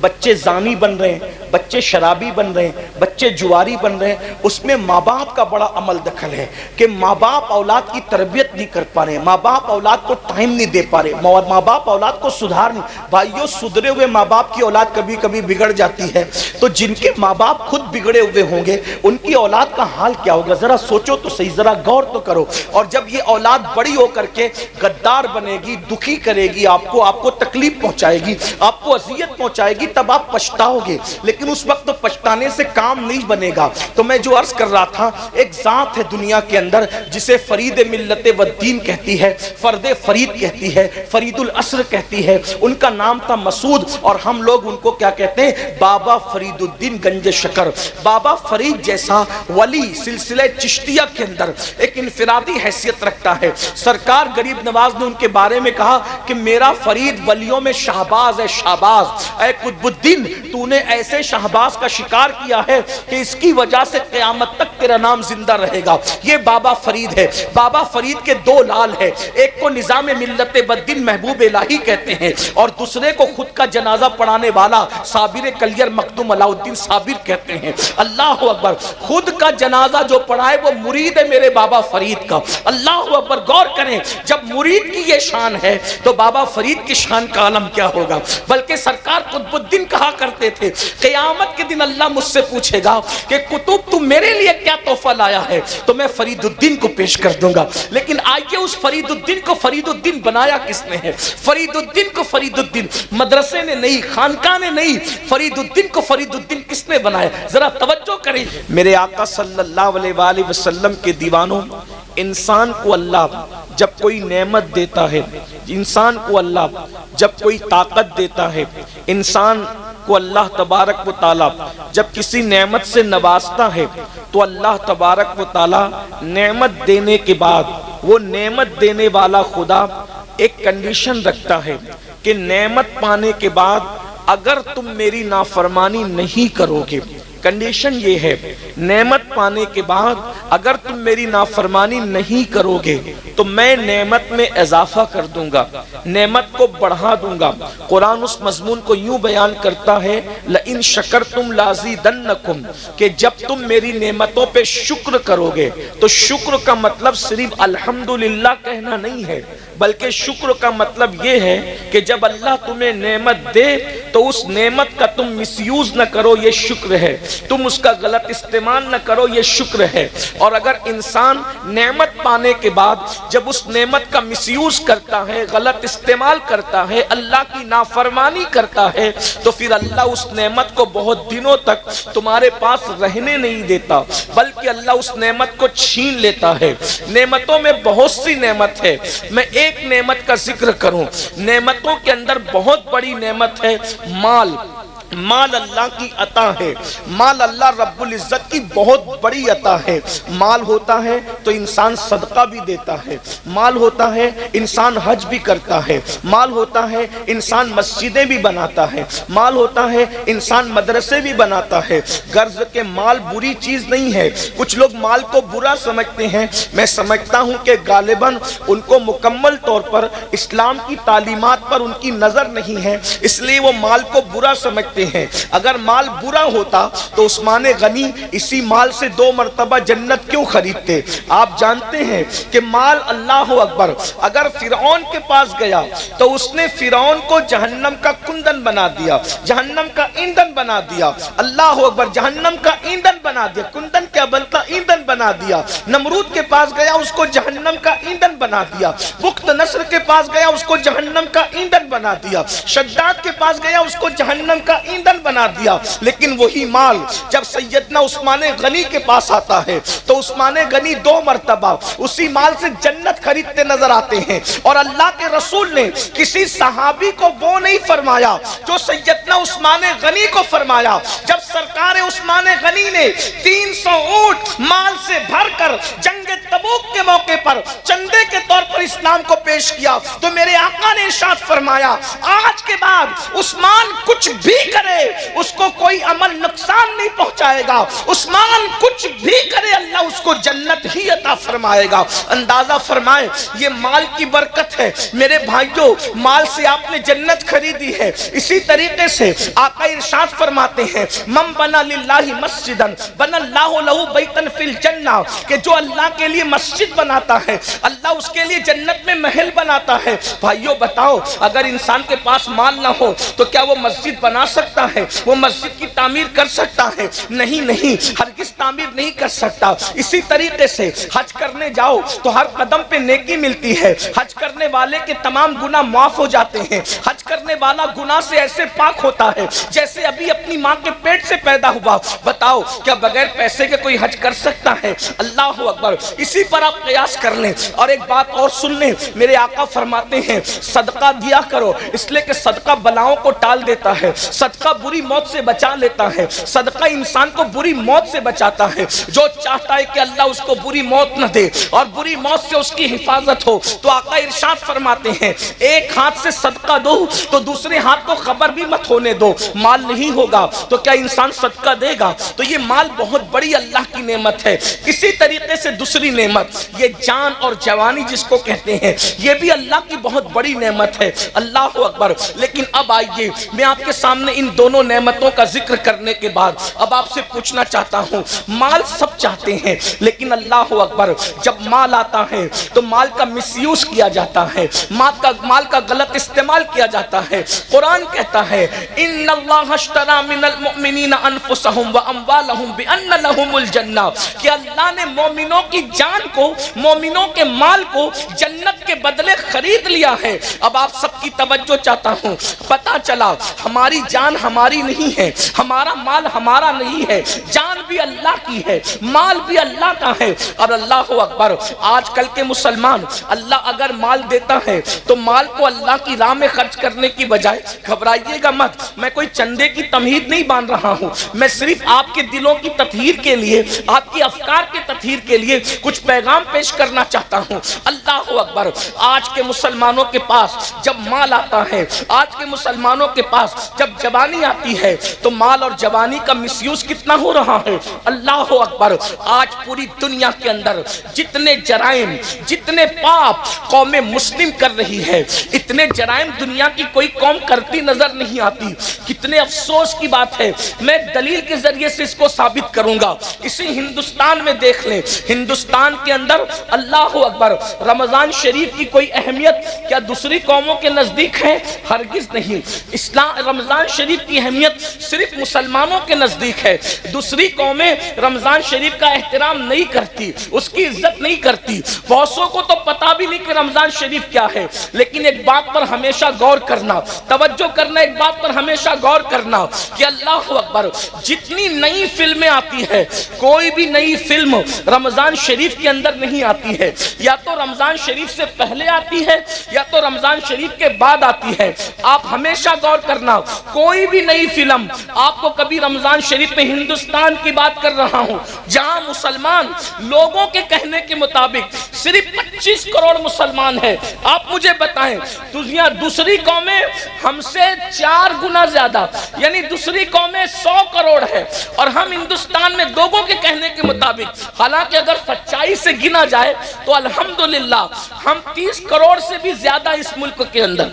بچے زانی بن رہے ہیں، بچے شرابی بن رہے ہیں، بچے جواری بن رہے ہیں، اس میں ماں باپ کا بڑا عمل دخل ہے کہ ماں باپ اولاد کی تربیت نہیں کر پا رہے، ماں باپ اولاد کو ٹائم نہیں دے پا رہے، ماں باپ اولاد کو سدھار نہیں۔ بھائیو، سدھرے ہوئے ماں باپ کی اولاد کبھی کبھی بگڑ جاتی ہے، تو جن کے ماں باپ خود بگڑے ہوئے ہوں گے ان کی اولاد کا حال کیا ہوگا؟ ذرا سوچو تو صحیح، ذرا غور تو کرو۔ اور جب یہ اولاد بڑی ہو کر کے غدار بنے گی، دکھی کرے گی آپ کو تکلیف پہنچائے گی، آپ کو اذیت پہنچائے گی، تب آپ پچھتاؤ گے، لیکن اس وقت تو پچھتانے سے کام نہیں بنے گا۔ تو میں جو عرض کر رہا تھا، ایک ذات ہے دنیا کے اندر جسے فرید ملت و دین کہتی ہے، فرد فرید کہتی ہے، فرید العصر کہتی ہے، ان کا نام تھا مسعود، اور ہم لوگ ان کو کیا کہتے ہیں؟ بابا فرید الدین گنج شکر۔ بابا فرید جیسا ولی سلسلہ چشتیہ کے اندر ایک انفرادی حیثیت رکھتا ہے۔ سرکار غریب نواز نے ان کے بارے میں کہا کہ میرا فرید ولیوں میں شہباز ہے، شہباز۔ اے قطب الدین، تو نے ایسے شہباز کا شکار کیا ہے کہ اس کی وجہ سے قیامت تک تیرا نام زندہ رہے گا۔ یہ بابا فرید ہے۔ بابا فرید کے 2 لال ہیں، ایک کو نظام ملت بدین محبوب الہی کہتے ہیں، اور دوسرے کو خود کا جنازہ پڑھانے والا صابر کلیر مخدوم علاء الدین صابر کہتے ہیں۔ اللہ اکبر، خود کا جنازہ جو پڑھائے وہ مرید ہے میرے بابا فرید کا۔ اللہ اکبر، غور کریں، جب مرید کی یہ شان ہے تو بابا فرید کی شان کا عالم کیا ہوگا؟ بلکہ سرکار قطب الدین کہا کرتے تھے، قیامت کے دن اللہ مجھ سے پوچھے گا کہ قطب تو میرے لیے کیا تحفہ لایا ہے، تو میں فرید الدین کو پیش کر دوں گا۔ لیکن آئیے اس فرید الدین کو فرید الدین بنایا کس نے ہے؟ فرید الدین کو فرید الدین مدرسے نے نہیں، خانقاہ نے نہیں، فرید الدین کو فرید الدین کس نے بنایا؟ ذرا توجہ کریں میرے آقا صلی اللہ علیہ وآلہ وسلم کے دیوانوں۔ انسان کو اللہ جب کوئی نعمت دیتا ہے، انسان کو اللہ جب کوئی طاقت دیتا ہے، انسان کو اللہ تبارک و تعالی جب کسی نعمت سے نوازتا ہے، تو اللہ تبارک و تعالی نعمت دینے کے بعد وہ نعمت دینے والا خدا ایک کنڈیشن رکھتا ہے کہ نعمت پانے کے بعد اگر تم میری نافرمانی نہیں کرو گے، کنڈیشن یہ ہے، نعمت پانے کے بعد اگر تم میری نافرمانی نہیں کرو گے تو میں نعمت میں اضافہ کر دوں گا، نعمت کو بڑھا دوں گا۔ قرآن اس مضمون کو یوں بیان کرتا ہے، لئن شکرتم لازیدنکم، کہ جب تم میری نعمتوں پہ شکر کرو گے، تو شکر کا مطلب صرف الحمدللہ کہنا نہیں ہے، بلکہ شکر کا مطلب یہ ہے کہ جب اللہ تمہیں نعمت دے تو اس نعمت کا تم مس یوز نہ کرو، یہ شکر ہے، تم اس کا غلط استعمال نہ کرو، یہ شکر ہے۔ اور اگر انسان نعمت پانے کے بعد جب اس نعمت کا مس یوز کرتا ہے، غلط استعمال کرتا ہے، اللہ کی نافرمانی کرتا ہے، تو پھر اللہ اس نعمت کو بہت دنوں تک تمہارے پاس رہنے نہیں دیتا، بلکہ اللہ اس نعمت کو چھین لیتا ہے۔ نعمتوں میں بہت سی نعمت ہے، میں ایک نعمت کا ذکر کروں۔ نعمتوں کے اندر بہت بڑی نعمت ہے مال۔ مال اللہ کی عطا ہے، مال اللہ رب العزت کی بہت بڑی عطا ہے۔ مال ہوتا ہے تو انسان صدقہ بھی دیتا ہے، مال ہوتا ہے انسان حج بھی کرتا ہے، مال ہوتا ہے انسان مسجدیں بھی بناتا ہے، مال ہوتا ہے انسان مدرسے بھی بناتا ہے۔ غرض کہ مال بری چیز نہیں ہے۔ کچھ لوگ مال کو برا سمجھتے ہیں، میں سمجھتا ہوں کہ غالباً ان کو مکمل طور پر اسلام کی تعلیمات پر ان کی نظر نہیں ہے، اس لیے وہ مال کو برا سمجھتے ہیں۔ اگر مال برا ہوتا تو عثمان غنی اسی مال سے 2 مرتبہ جنت کیوں خریدتے؟ آپ جانتے ہیں کہ مال، اللہ اکبر، اگر فرعون کے پاس گیا تو اس نے فرعون کو جہنم کا کندن بنا دیا، جہنم کا ایندھن بنا دیا، اللہ اکبر، جہنم کا ایندھن بنا دیا۔ کندن کیا بنتا؟ ایندھن بنا دیا۔ نمرود کے پاس گیا، اس کو جہنم کا ایندھن بنا دیا۔ بخت نصر کے پاس گیا، اس کو جہنم کا ایندھن بنا دیا۔ شداد کے پاس گیا، اس کو جہنم کا ایندھن بنا دیا۔ لیکن وہی مال جب سیدنا عثمان غنی کے پاس آتا ہے تو عثمان غنی 2 مرتبہ اسی مال سے جنت خریدتے نظر آتے ہیں۔ اور اللہ کے رسول نے کسی صحابی کو وہ نہیں فرمایا جو سیدنا عثمان غنی کو فرمایا۔ جب سرکار عثمان غنی نے 300 اونٹ مال سے بھر کر جنگ تبوک کے موقع پر چندے کے طور پر اسلام کو پیش کیا تو میرے آقا نے ارشاد فرمایا، آج کے بعد عثمان کچھ بھی کرے اس کو کوئی عمل نقصان نہیں پہنچائے گا، عثمان کچھ بھی کرے اللہ اس کو جنت ہی عطا فرمائے گا۔ اندازہ فرمائے یہ مال کی برکت ہے۔ میرے بھائیوں، مال سے آپ نے جنت خریدی ہے۔ اسی طریقے سے آقا ارشاد فرماتے ہیں، من بنا للہ مسجدا بنا اللہ لہ بیتا فی الجنہ، کہ جو اللہ کے لیے مسجد بناتا ہے اللہ اس کے لیے جنت میں محل بناتا ہے۔ بھائیوں بتاؤ، اگر انسان کے پاس مال نہ ہو تو کیا وہ مسجد بنا سکتا ہے؟ وہ مسجد کی تعمیر کر سکتا ہے؟ نہیں، ہرگز تعمیر نہیں کر سکتا۔ اسی طریقے سے حج کرنے جاؤ تو ہر قدم پہ نیکی ملتی ہے، حج کرنے والے کے تمام گناہ معاف ہو جاتے ہیں، حج کرنے والا گناہ سے ایسے پاک ہوتا ہے جیسے ابھی اپنی ماں کے پیٹ سے پیدا ہوا۔ بتاؤ کیا بغیر پیسے کے کوئی حج کر سکتا ہے؟ اللہ اکبر۔ اسی پر آپ قیاس کر لیں۔ اور ایک بات اور سن لیں، میرے آقا فرماتے ہیں صدقہ دیا کرو، اس لیے کہ صدقہ بلاؤں کو ٹال دیتا ہے، صدقہ بری موت سے بچا لیتا ہے، صدقہ انسان کو بری موت سے بچاتا ہے۔ جو چاہتا ہے کہ اللہ اس کو بری موت نہ دے اور بری موت سے اس کی حفاظت ہو تو آقا ارشاد فرماتے ہیں ایک ہاتھ سے صدقہ دو تو دوسرے ہاتھ کو خبر بھی مت ہونے دو۔ مال نہیں ہوگا تو کیا انسان صدقہ دے گا؟ تو یہ مال بہت بڑی اللہ کی نعمت ہے۔ اسی طریقے سے دوسری نعمت یہ جان اور جوانی جس کو کہتے ہیں، یہ بھی اللہ کی بہت بڑی نعمت ہے۔ اللہ اکبر۔ لیکن اب آئیے میں آپ کے سامنے ان دونوں نعمتوں کا ذکر کرنے کے بعد اب آپ سے پوچھنا چاہتا ہوں، مال سب چاہتے ہیں لیکن اللہ اکبر جب مال آتا ہے تو مال کا مس یوز کیا جاتا ہے، مال کا غلط استعمال کیا جاتا ہے۔ قرآن کہتا ہے ان اللہ اشتری من المؤمنین انفسهم واموالهم بان لهم الجنہ، کہ اللہ نے مومنوں کی جان کو، مومنوں کے مال کو جنت کے بدلے خرید لیا ہے۔ اب آپ سب کی توجہ چاہتا ہوں، پتہ چلا ہماری جان ہماری نہیں ہے، ہمارا مال ہمارا نہیں ہے، جان بھی اللہ کی ہے، مال بھی اللہ کا ہے۔ اور اللہ اکبر، آج کل کے مسلمان اللہ اگر مال دیتا ہے تو مال کو اللہ کی راہ میں خرچ کرنے کی بجائے، گھبرائیے گا مت، میں کوئی چندے کی تمہید نہیں باندھ رہا ہوں، میں صرف آپ کے دلوں کی تطہیر کے لیے، آپ کی افکار کے تطہیر کے لیے کچھ پیغام پیش کرنا چاہتا ہوں۔ اللہ اکبر، آج کے مسلمانوں کے پاس جب مال آتا ہے، آج کے مسلمانوں کے پاس جب جوانی آتی ہے تو مال اور جوانی کا مس یوز کتنا ہو رہا ہے۔ اللہ اکبر، آج پوری دنیا کے اندر جتنے جرائم، جتنے جتنے پاپ قوم مسلم کر رہی ہے اتنے جرائم دنیا کی کوئی قوم کرتی نظر نہیں آتی. کتنے افسوس کی بات ہے. میں دلیل کے ذریعے سے اس کو ثابت کروں گا. اسی ہندوستان میں دیکھ لیں, ہندوستان کے اندر اللہ اکبر رمضان شریف کی کوئی اہمیت کیا دوسری قوموں کے نزدیک ہے؟ ہرگز نہیں. رمضان شریف کی اہمیت صرف مسلمانوں کے نزدیک ہے. دوسری قومیں رمضان شریف کا احترام نہیں کرتی, اس کی عزت نہیں کرتی. بہتوں کو تو پتا بھی نہیں کہ رمضان شریف کیا ہے. لیکن ایک بات پر ہمیشہ غور کرنا, توجہ کرنا, ایک بات پر ہمیشہ غور کرنا کہ اللہ اکبر جتنی نئی فلمیں آتی ہے کوئی بھی نئی فلم رمضان شریف کے اندر نہیں آتی ہے. یا تو رمضان شریف سے پہلے آتی ہے یا تو رمضان شریف کے بعد آتی ہے. آپ ہمیشہ غور کرنا, کوئی بھی نئی فلم آپ کو کبھی رمضان شریف میں, ہندوستان کی بات کر رہا ہوں جہاں مسلمان لوگوں کے کہنے کے مطابق صرف 25 کروڑ مسلمان ہیں, آپ مجھے بتائیں دوسری قومیں ہم سے 4 گنا زیادہ, یعنی دوسری قومیں 100 کروڑ ہے اور ہم ہندوستان میں لوگوں کے کہنے کے مطابق, حالانکہ اگر سچائی سے گنا جائے تو الحمدللہ ہم 30 کروڑ سے بھی زیادہ اس ملک کے اندر,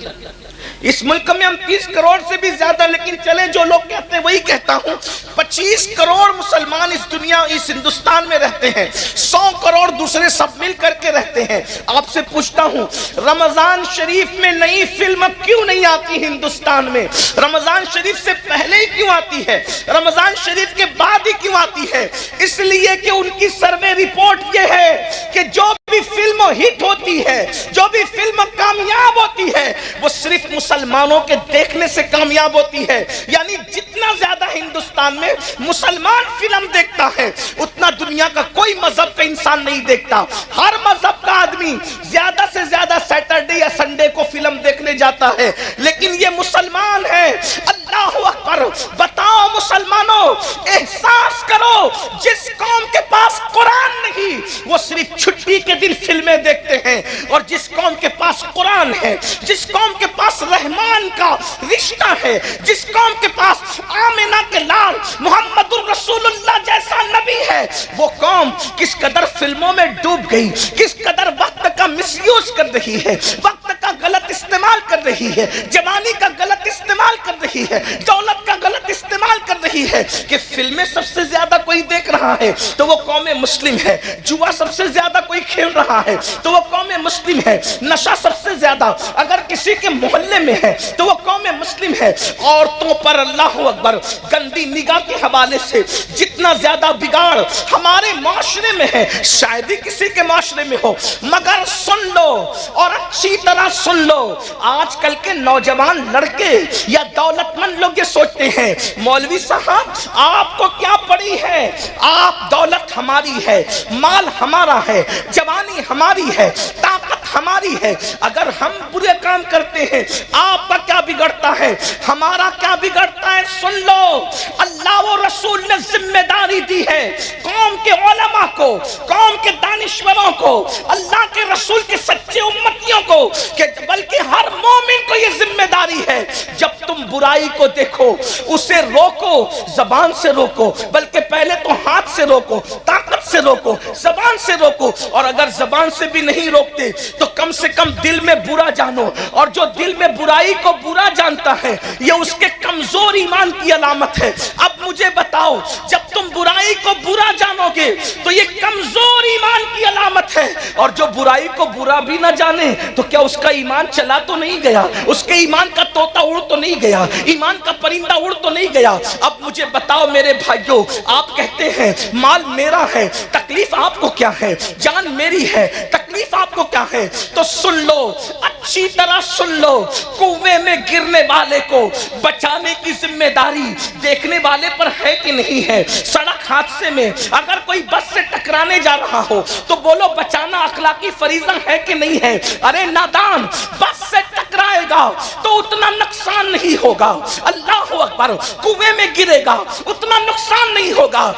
اس ملک میں ہم 30 کروڑ سے بھی زیادہ. لیکن چلے جو لوگ کہتے ہیں وہی کہتا ہوں, 25 کروڑ مسلمان اس دنیا اس ہندوستان میں رہتے ہیں, 100 کروڑ دوسرے سب مل کر کے رہتے ہیں. آپ سے پوچھتا ہوں رمضان شریف میں نئی فلم کیوں نہیں آتی ہندوستان میں؟ رمضان شریف سے پہلے ہی کیوں آتی ہے, رمضان شریف کے بعد ہی کیوں آتی ہے؟ اس لیے کہ ان کی سروے رپورٹ یہ ہے کہ جو بھی فلم ہٹ ہوتی ہے, جو بھی فلم کامیاب ہوتی ہے, وہ صرف مسلمانوں کے دیکھنے سے کامیاب ہوتی ہے. یعنی جتنا زیادہ ہندوستان میں مسلمان فلم دیکھتا ہے اتنا دنیا کا کوئی مذہب کا انسان نہیں دیکھتا. ہر مذہب کا آدمی زیادہ سے زیادہ سیٹرڈے یا سنڈے کو فلم دیکھنے جاتا ہے, لیکن یہ مسلمان ہے. اللہ اکبر, بتاؤ مسلمانوں, احساس کرو جس قوم کے پاس قرآن نہیں وہ صرف چھٹی کے دن فلمیں دیکھتے ہیں, اور جس قوم کے پاس قرآن ہے, جس قوم کے پاس رحمان کا رشتہ ہے, جس قوم کے پاس آمنہ کے لال محمد الرسول اللہ جیسا نبی ہے, وہ قوم کس قدر فلموں میں ڈوب گئی, کس قدر وقت کا مس یوز کر رہی ہے, وقت کا غلط استعمال کر رہی ہے, جوانی کا غلط استعمال کر رہی ہے, دولت کا غلط استعمال کر رہی ہے کہ فلمیں سب سے زیادہ کوئی دیکھ رہا ہے تو وہ قوم مسلم ہے, جوا سب سے زیادہ کوئی کھیل رہا ہے تو وہ قوم مسلم ہے, نشہ سب سے زیادہ اگر کسی کے محلے میں ہے تو وہ قوم مسلم ہے. عورتوں پر اللہ اکبر گندی نگاہ کے حوالے سے جتنا زیادہ بگاڑ ہمارے معاشرے میں ہے شاید ہی کسی کے معاشرے میں ہو, مگر سن لو اور اچھی طرح سن لو, آج کل کے نوجوان لڑکے یا دولت مند لوگ یہ سوچتے ہیں مولوی صاحب آپ کو کیا پڑی ہے, آپ دولت ہماری ہے, مال ہمارا ہے, جوانی ہماری ہے, طاقت ہماری ہے, اگر ہم برے کام کرتے ہیں آپ کا کیا بگڑتا ہے, ہمارا کیا بگڑتا ہے؟ سن لو, اللہ و رسول نے ذمہ داری دی ہے قوم کے علماء کو, قوم کے دانشوروں کو, اللہ کے رسول کے سچے امتیوں کو, کہ بلکہ ہر مومن کو یہ ذمہ داری ہے جب تم برائی کو دیکھو اسے روکو, زبان سے روکو, بلکہ پہلے تو ہاتھ سے روکو, طاقت سے روکو, زبان سے روکو, اور اگر زبان سے بھی نہیں روکتے تو کم سے کم دل میں برا جانو, اور جو دل میں برائی کو برا جانتا ہے یہ اس کے کمزور ایمان کی علامت ہے. اب مجھے بتاؤ جب تم برائی کو برا جانو گے تو یہ کمزور ایمان کی علامت ہے, اور جو برائی کو برا بھی نہ جانے تو کیا اس کا ایمان چلا تو نہیں گیا, اس کے ایمان کا طوطا اڑ تو نہیں گیا, ایمان کا پرندہ اڑ تو نہیں گیا. اب مجھے بتاؤ میرے بھائیوں, آپ کہتے ہیں مال میرا ہے, تکلیف آپ کو کیا ہے, جان میری ہے, تکلیف آپ کو کیا ہے, تو سن لو, اچھی طرح سن لو, کنویں میں گرنے والے کو بچانے کی ذمہ داری دیکھنے والے پر ہے کہ نہیں ہے. سڑک حادثے میں اگر کوئی بس سے ٹکرانے جا رہا ہو تو بولو بچانا اخلاقی فریضہ ہے کہ نہیں ہے؟ ارے نادان, بس سے ٹکرائے گا تو اتنا نقصان نہیں ہوگا, اللہ اکبر, کنویں میں گرے گا اتنا نقصان نہیں ہوگا.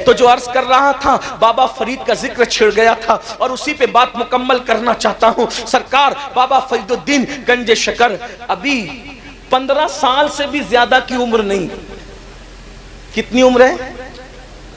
تو جو عرض کر رہا تھا بابا فرید کا ذکر چھڑ گیا تھا اور اسی پہ بات مکمل کرنا چاہتا ہوں. سرکار بابا فرید الدین گنج شکر ابھی 15 سال سے بھی زیادہ کی عمر نہیں, کتنی عمر ہے؟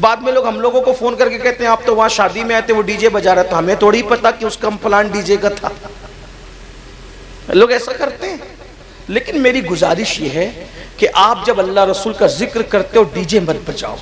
بعد میں لوگ ہم لوگوں کو فون کر کے کہتے ہیں آپ تو وہاں شادی میں آئے تھے وہ ڈی جے بجا رہا تھا، ہمیں تھوڑی پتا کہ اس کا فلان ڈی جے کا تھا. لوگ ایسا کرتے ہیں. لیکن میری گزارش یہ ہے کہ آپ جب اللہ رسول کا ذکر کرتے ہو ڈی جے مت بجاؤ،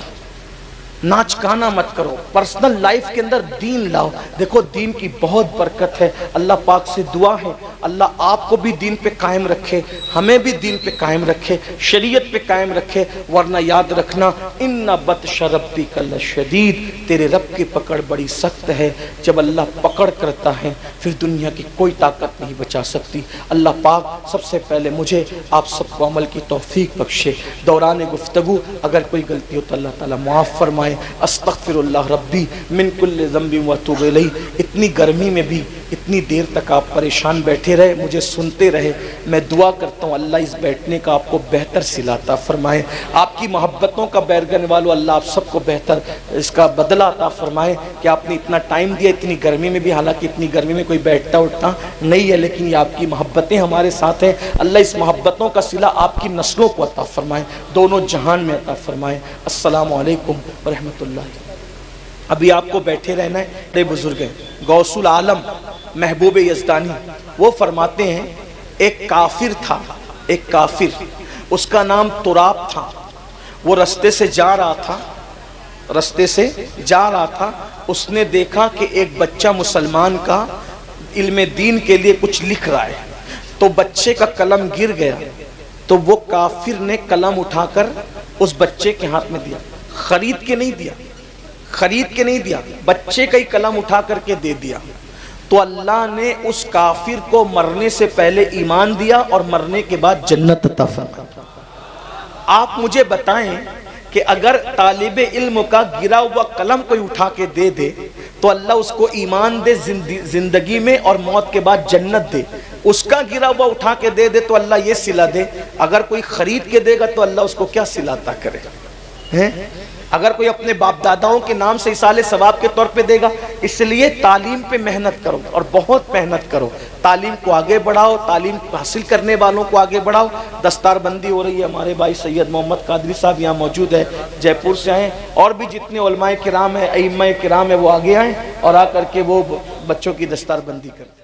ناچ گانا مت کرو، پرسنل لائف کے اندر دین لاؤ. دیکھو دین کی بہت برکت ہے. اللہ پاک سے دعا ہے اللہ آپ کو بھی دین پہ قائم رکھے، ہمیں بھی دین پہ قائم رکھے، شریعت پہ قائم رکھے. ورنہ یاد رکھنا ان بطش ربک لشدید، تیرے رب کی پکڑ بڑی سخت ہے. جب اللہ پکڑ کرتا ہے پھر دنیا کی کوئی طاقت نہیں بچا سکتی. اللہ پاک سب سے پہلے مجھے آپ سب کو عمل کی توفیق بخشے. دوران گفتگو اگر کوئی غلطی ہو تو اللہ تعالیٰ معاف فرمائے. استغفر اللہ ربی من کل ذنب واتوب الیہ. اتنی گرمی میں بھی اتنی دیر تک آپ پریشان بیٹھے رہے، مجھے سنتے رہے. میں دعا کرتا ہوں اللہ اس بیٹھنے کا آپ کو بہتر صلہ عطا فرمائے. آپ کی محبتوں کا بیرگن والو اللہ آپ سب کو بہتر اس کا بدلہ عطا فرمائے کہ آپ نے اتنا ٹائم دیا اتنی گرمی میں بھی. حالانکہ اتنی گرمی میں کوئی بیٹھتا اٹھتا نہیں ہے، لیکن یہ آپ کی محبتیں ہمارے ساتھ ہیں. اللہ اس محبتوں کا صلہ آپ کی نسلوں کو عطا فرمائے، دونوں جہان میں عطا فرمائے. السلام علیکم ورحمۃ اللہ. ابھی آپ کو بیٹھے رہنا ہے. بڑے بزرگ ہیں غوث العالم محبوب یزدانی، وہ فرماتے ہیں ایک کافر تھا، ایک کافر، اس کا نام تراب تھا. وہ رستے سے جا رہا تھا، اس نے دیکھا کہ ایک بچہ مسلمان کا علم دین کے لیے کچھ لکھ رہا ہے. تو بچے کا قلم گر گیا تو وہ کافر نے قلم اٹھا کر اس بچے کے ہاتھ میں دیا. خرید کے نہیں دیا، بچے کا ہی قلم اٹھا کر کے دے دیا. تو اللہ نے اس کافر کو مرنے سے پہلے ایمان دیا اور مرنے کے بعد جنت عطا فرمائی. آپ مجھے بتائیں کہ اگر طالب علم کا گرا ہوا قلم کوئی اٹھا کے دے دے تو اللہ اس کو ایمان دے زندگی میں اور موت کے بعد جنت دے. اس کا گرا ہوا اٹھا کے دے دے تو اللہ یہ صلہ دے. اگر کوئی خرید کے دے گا تو اللہ اس کو کیا صلہ عطا کرے؟ اگر کوئی اپنے باپ داداؤں کے نام سے اصالِ ثواب کے طور پہ دے گا. اس لیے تعلیم پہ محنت کرو اور بہت محنت کرو. تعلیم کو آگے بڑھاؤ، تعلیم حاصل کرنے والوں کو آگے بڑھاؤ. دستار بندی ہو رہی ہے. ہمارے بھائی سید محمد قادری صاحب یہاں موجود ہے، جے پور سے آئے. اور بھی جتنے علماء کرام ہیں، ائمہ کرام ہیں، وہ آگے آئیں اور آ کر کے وہ بچوں کی دستار بندی کریں.